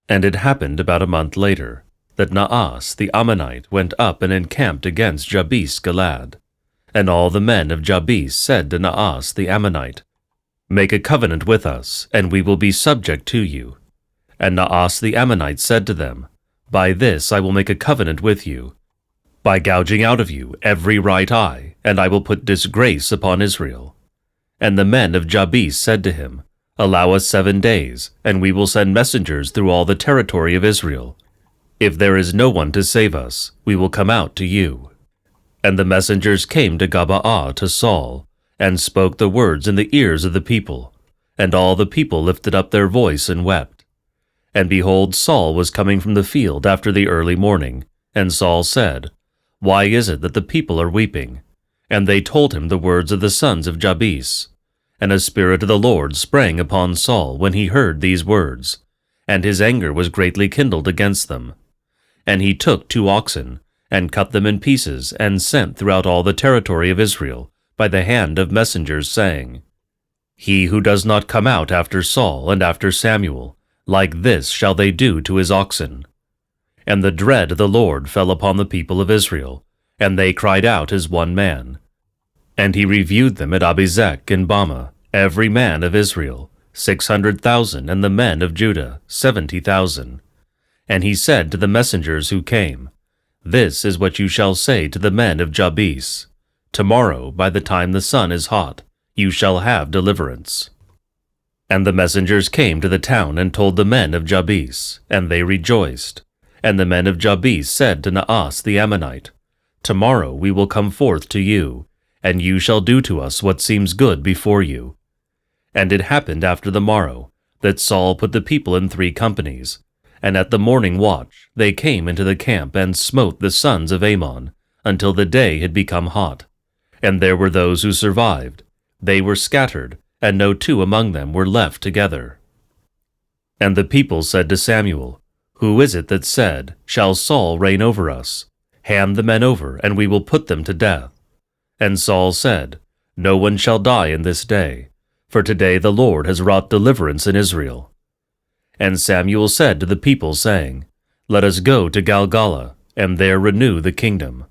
And it happened about a month later, that Naas the Ammonite went up and encamped against Jabes Gilead. And all the men of Jabes said to Naas the Ammonite, Make a covenant with us, and we will be subject to you. And Naas the Ammonite said to them, By this I will make a covenant with you, by gouging out of you every right eye, and I will put disgrace upon Israel. And the men of Jabes said to him, Allow us 7 days, and we will send messengers through all the territory of Israel. If there is no one to save us, we will come out to you. And the messengers came to Gabaa to Saul, and spoke the words in the ears of the people. And all the people lifted up their voice and wept. And behold, Saul was coming from the field after the early morning. And Saul said, Why is it that the people are weeping? And they told him the words of the sons of Jabes. And a spirit of the Lord sprang upon Saul when he heard these words, and his anger was greatly kindled against them. And he took 2 oxen, and cut them in pieces, and sent throughout all the territory of Israel by the hand of messengers, saying, He who does not come out after Saul and after Samuel, like this shall they do to his oxen. And the dread of the Lord fell upon the people of Israel, and they cried out as one man. And he reviewed them at Abizek and Bama, every man of Israel, 600,000, and the men of Judah, 70,000. And he said to the messengers who came, This is what you shall say to the men of Jabes. Tomorrow, by the time the sun is hot, you shall have deliverance. And the messengers came to the town and told the men of Jabes, and they rejoiced. And the men of Jabes said to Naas the Ammonite, Tomorrow we will come forth to you, and you shall do to us what seems good before you. And it happened after the morrow, that Saul put the people in 3 companies, and at the morning watch they came into the camp and smote the sons of Ammon, until the day had become hot. And there were those who survived. They were scattered, and no 2 among them were left together. And the people said to Samuel, Who is it that said, Shall Saul reign over us? Hand the men over, and we will put them to death. And Saul said, No one shall die in this day, for today the Lord has wrought deliverance in Israel. And Samuel said to the people, saying, Let us go to Galgala, and there renew the kingdom.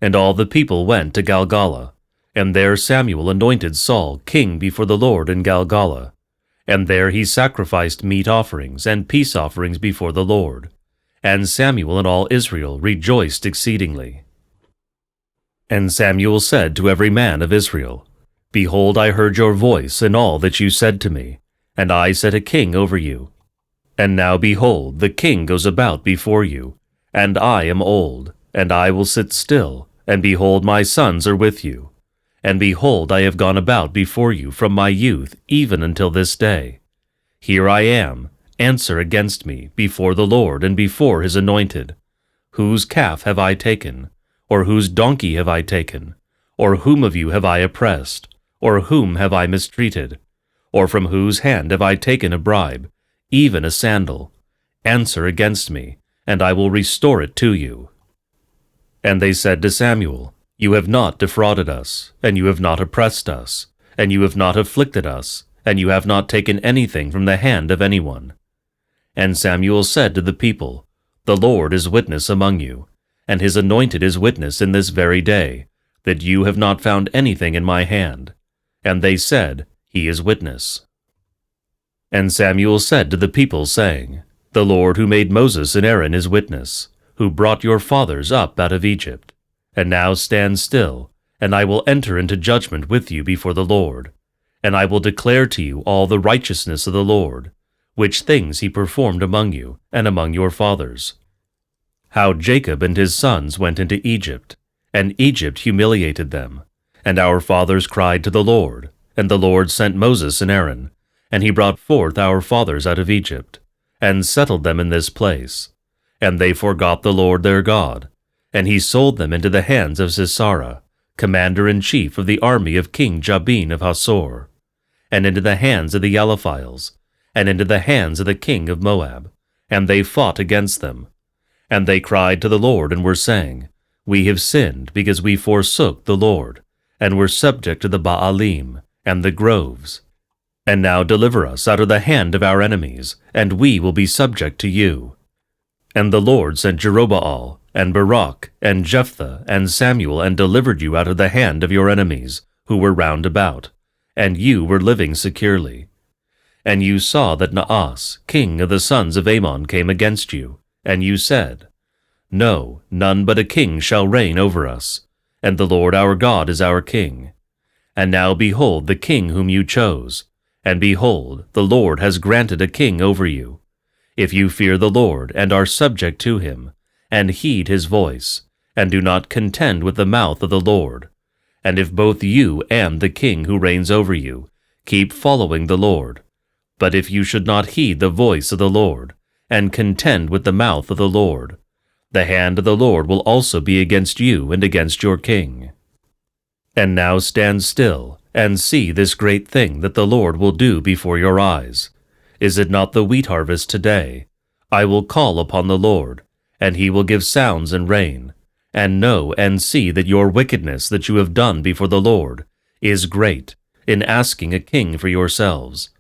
And all the people went to Galgala, and there Samuel anointed Saul king before the Lord in Galgala. And there he sacrificed meat offerings and peace offerings before the Lord. And Samuel and all Israel rejoiced exceedingly. And Samuel said to every man of Israel, Behold, I heard your voice in all that you said to me, and I set a king over you. And now behold, the king goes about before you, and I am old, and I will sit still, and behold, my sons are with you. And behold, I have gone about before you from my youth even until this day. Here I am, answer against me before the Lord and before his anointed. Whose calf have I taken? Or whose donkey have I taken? Or whom of you have I oppressed? Or whom have I mistreated? Or from whose hand have I taken a bribe, even a sandal? Answer against me, and I will restore it to you. And they said to Samuel, You have not defrauded us, and you have not oppressed us, and you have not afflicted us, and you have not taken anything from the hand of anyone. And Samuel said to the people, The Lord is witness among you, and his anointed is witness in this very day, that you have not found anything in my hand. And they said, He is witness. And Samuel said to the people, saying, The Lord who made Moses and Aaron is witness, who brought your fathers up out of Egypt. And now stand still, and I will enter into judgment with you before the Lord. And I will declare to you all the righteousness of the Lord, which things he performed among you and among your fathers. How Jacob and his sons went into Egypt, and Egypt humiliated them. And our fathers cried to the Lord, and the Lord sent Moses and Aaron, and he brought forth our fathers out of Egypt, and settled them in this place. And they forgot the Lord their God, and he sold them into the hands of Sisera, commander-in-chief of the army of King Jabin of Hasor, and into the hands of the Aliphiles, and into the hands of the king of Moab, and they fought against them. And they cried to the Lord and were saying, We have sinned because we forsook the Lord, and were subject to the Baalim and the groves. And now deliver us out of the hand of our enemies, and we will be subject to you. And the Lord sent Jerubbaal, and Barak, and Jephthah, and Samuel, and delivered you out of the hand of your enemies, who were round about, and you were living securely. And you saw that Naas, king of the sons of Ammon, came against you, and you said, No, none but a king shall reign over us, and the Lord our God is our king. And now behold the king whom you chose, and behold, the Lord has granted a king over you. If you fear the Lord, and are subject to him, and heed his voice, and do not contend with the mouth of the Lord, and if both you and the king who reigns over you keep following the Lord, but if you should not heed the voice of the Lord, and contend with the mouth of the Lord, the hand of the Lord will also be against you and against your king. And now stand still, and see this great thing that the Lord will do before your eyes. Is it not the wheat harvest today? I will call upon the Lord, and he will give sounds and rain, and know and see that your wickedness that you have done before the Lord is great, in asking a king for yourselves.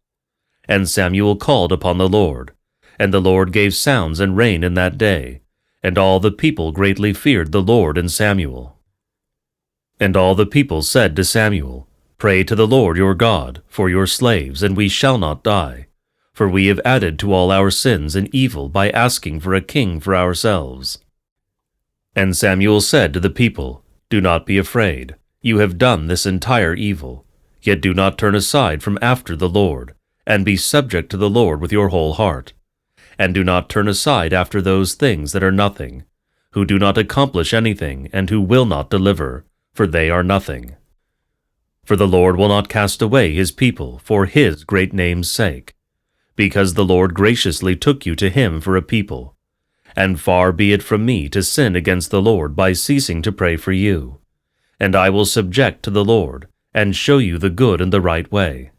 And Samuel called upon the Lord, and the Lord gave sounds and rain in that day, and all the people greatly feared the Lord and Samuel. And all the people said to Samuel, Pray to the Lord your God for your slaves, and we shall not die. For we have added to all our sins and evil by asking for a king for ourselves. And Samuel said to the people, Do not be afraid. You have done this entire evil. Yet do not turn aside from after the Lord, and be subject to the Lord with your whole heart. And do not turn aside after those things that are nothing, who do not accomplish anything, and who will not deliver, for they are nothing. For the Lord will not cast away his people for his great name's sake, because the Lord graciously took you to him for a people. And far be it from me to sin against the Lord by ceasing to pray for you. And I will subject to the Lord, and show you the good and the right way.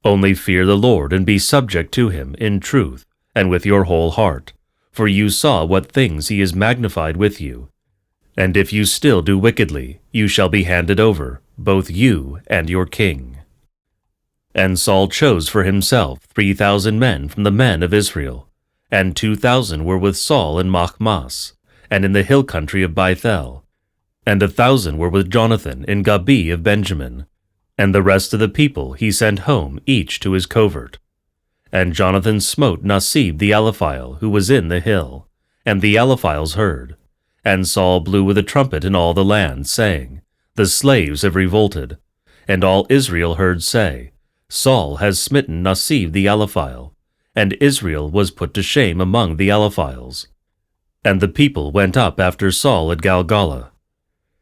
Only fear the Lord and be subject to him in truth, and with your whole heart, for you saw what things he has magnified with you. And if you still do wickedly, you shall be handed over, both you and your king. And Saul chose for himself 3,000 men from the men of Israel, and 2,000 were with Saul in Machmas, and in the hill country of Bethel, and 1,000 were with Jonathan in Gibeah of Benjamin, and the rest of the people he sent home each to his covert. And Jonathan smote Nasib the Elaphile, who was in the hill, and the Elaphiles heard. And Saul blew with a trumpet in all the land, saying, The slaves have revolted. And all Israel heard say, Saul has smitten Nasib the Elaphile, and Israel was put to shame among the Elaphiles. And the people went up after Saul at Galgala.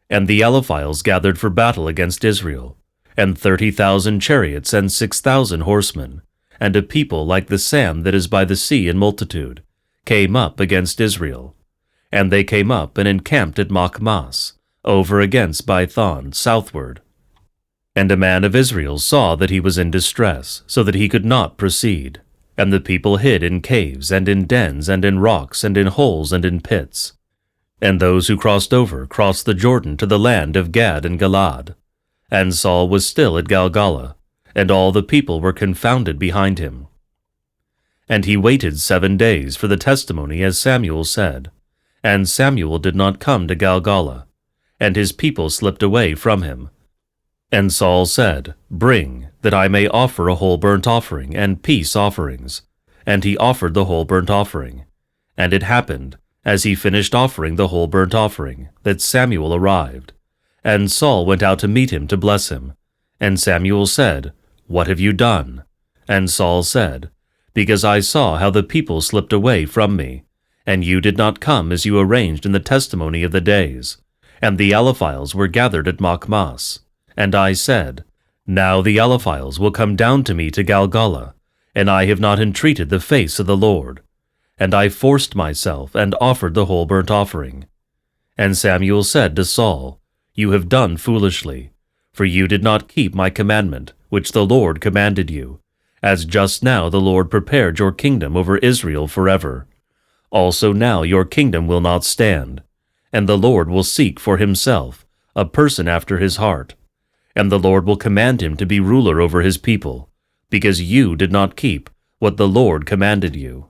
And the Elaphiles gathered for battle against Israel, and 30,000 chariots and 6,000 horsemen, and a people like the sand that is by the sea in multitude, came up against Israel. And they came up and encamped at Machmas, over against Bithon, southward. And a man of Israel saw that he was in distress, so that he could not proceed. And the people hid in caves, and in dens, and in rocks, and in holes, and in pits. And those who crossed over crossed the Jordan to the land of Gad and Galaad. And Saul was still at Galgala, and all the people were confounded behind him. And he waited 7 days for the testimony, as Samuel said. And Samuel did not come to Galgala, and his people slipped away from him. And Saul said, Bring, that I may offer a whole burnt offering and peace offerings. And he offered the whole burnt offering. And it happened, as he finished offering the whole burnt offering, that Samuel arrived. And Saul went out to meet him to bless him. And Samuel said, What have you done? And Saul said, Because I saw how the people slipped away from me, and you did not come as you arranged in the testimony of the days. And the Elaphiles were gathered at Machmas. And I said, Now the Elaphiles will come down to me to Galgala, and I have not entreated the face of the Lord. And I forced myself and offered the whole burnt offering. And Samuel said to Saul, You have done foolishly, for you did not keep my commandment, which the Lord commanded you, as just now the Lord prepared your kingdom over Israel forever. Also now your kingdom will not stand, and the Lord will seek for himself a person after his heart. And the Lord will command him to be ruler over his people, because you did not keep what the Lord commanded you.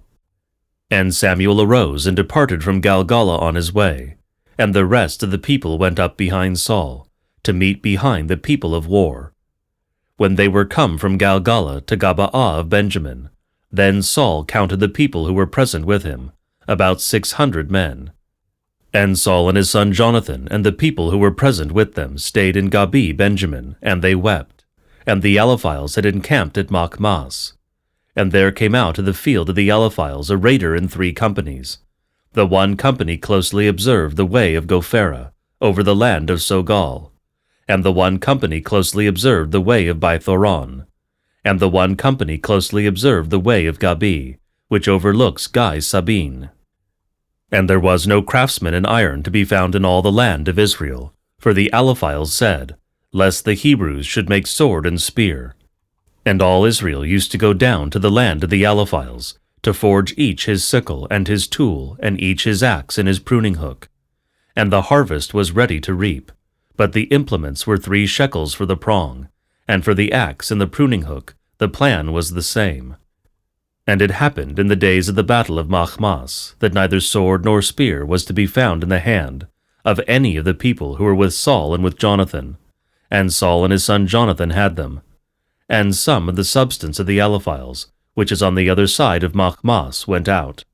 And Samuel arose and departed from Galgala on his way, and the rest of the people went up behind Saul, to meet behind the people of war. When they were come from Galgala to Gabaa of Benjamin, then Saul counted the people who were present with him, about 600 men. And Saul and his son Jonathan and the people who were present with them stayed in Gabi Benjamin, and they wept. And the Aliphiles had encamped at Machmas. And there came out of the field of the Aliphiles a raider in 3 companies. The one company closely observed the way of Gopherah, over the land of Sogal. And the one company closely observed the way of Bithoron. And the one company closely observed the way of Gabi, which overlooks Gai Sabine. And there was no craftsman in iron to be found in all the land of Israel, for the Aliphiles said, lest the Hebrews should make sword and spear. And all Israel used to go down to the land of the Aliphiles, to forge each his sickle and his tool, and each his axe and his pruning hook. And the harvest was ready to reap, but the implements were 3 shekels for the prong, and for the axe and the pruning hook the plan was the same. And it happened in the days of the battle of Machmas, that neither sword nor spear was to be found in the hand of any of the people who were with Saul and with Jonathan. And Saul and his son Jonathan had them. And some of the substance of the Aliphiles, which is on the other side of Machmas, went out.